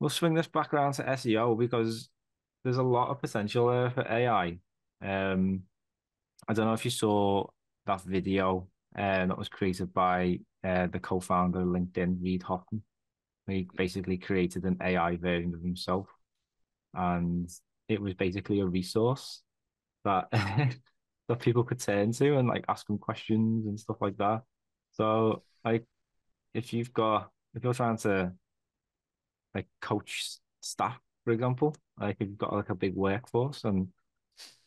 we'll swing this back around to SEO because there's a lot of potential there for AI. I don't know if you saw that video that was created by the co-founder of LinkedIn, Reid Hoffman. He basically created an AI version of himself, and it was basically a resource that that people could turn to and like ask them questions and stuff like that. So like if you're trying to like coach staff, for example, like if you've got like a big workforce and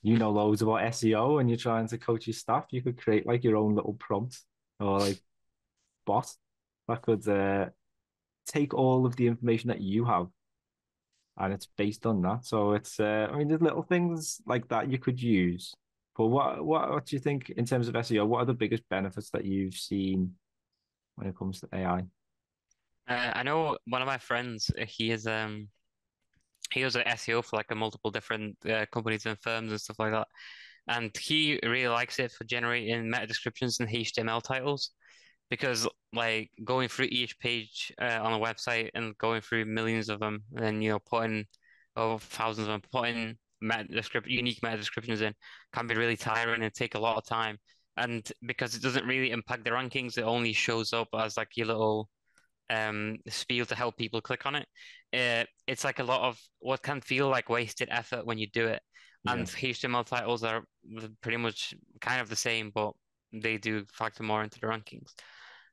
you know loads about SEO and you're trying to coach your staff, you could create like your own little prompt or like bot that could take all of the information that you have and it's based on that. So it's I mean there's little things like that you could use. But what do you think in terms of SEO? What are the biggest benefits that you've seen when it comes to AI? I know one of my friends, he was an SEO for like a multiple different companies and firms and stuff like that. And he really likes it for generating meta descriptions and HTML titles because like going through each page on a website and going through millions of them and putting over thousands of them, putting unique meta descriptions in can be really tiring and take a lot of time. And because it doesn't really impact the rankings, it only shows up as like your little spiel to help people click on it. It's like a lot of what can feel like wasted effort when you do it. Yeah, And HTML titles are pretty much kind of the same, but they do factor more into the rankings.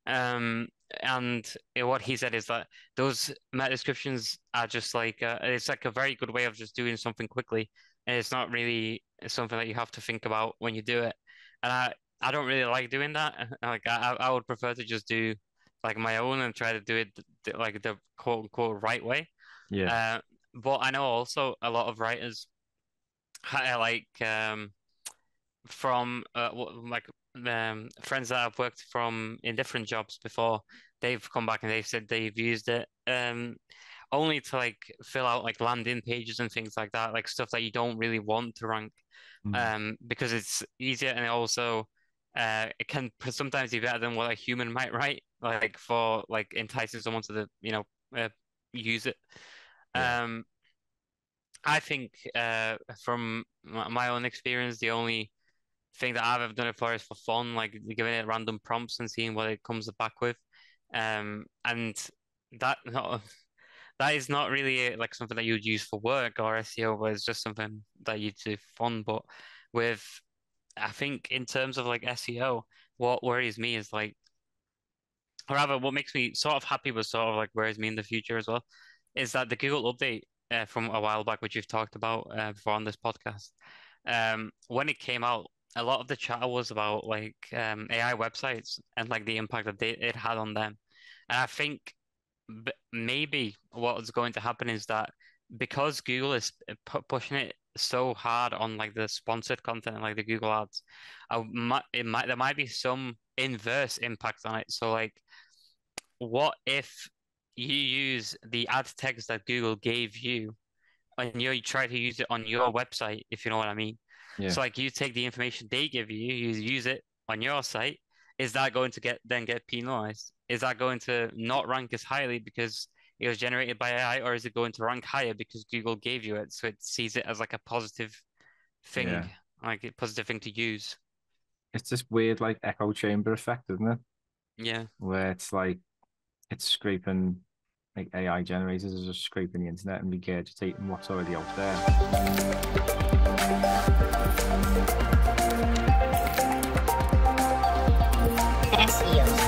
Um, and what he said is that those meta descriptions are just like it's like a very good way of just doing something quickly, and it's not really something that you have to think about when you do it. And I don't really like doing that. Like I would prefer to just do like my own and try to do it like the quote unquote right way. yeah, Uh, but I know also a lot of writers like from like friends that I've worked from in different jobs before, they've come back and they've said they've used it only to like fill out like landing pages and things like that, like stuff that you don't really want to rank mm, because it's easier and it also it can sometimes be better than what a human might write, like for like enticing someone to use it. yeah, Um, I think from my own experience, the only thing that I've ever done it for is for fun, like giving it random prompts and seeing what it comes back with. And that not, that is not really like something that you would use for work or SEO, but it's just something that you do for fun. But with, I think in terms of like SEO, what worries me is like, or rather, what makes me sort of happy, but sort of like worries me in the future as well, is that the Google update from a while back, which you've talked about before on this podcast, when it came out, a lot of the chat was about like AI websites and like the impact that it had on them. And I think maybe what's going to happen is that because Google is pushing it so hard on like the sponsored content and like the Google ads, there might be some inverse impact on it. So like, what if you use the ad text that Google gave you and you try to use it on your website, if you know what I mean? yeah, So like you take the information they give you, you use it on your site. Is that going to get penalized? Is that going to not rank as highly because it was generated by AI, or is it going to rank higher because Google gave you it, so it sees it as like a positive thing, yeah. like a positive thing to use? It's this weird like echo chamber effect, isn't it? Yeah. Where it's like it's scraping like AI generators are just scraping the internet and regurgitating what's already out there. SEO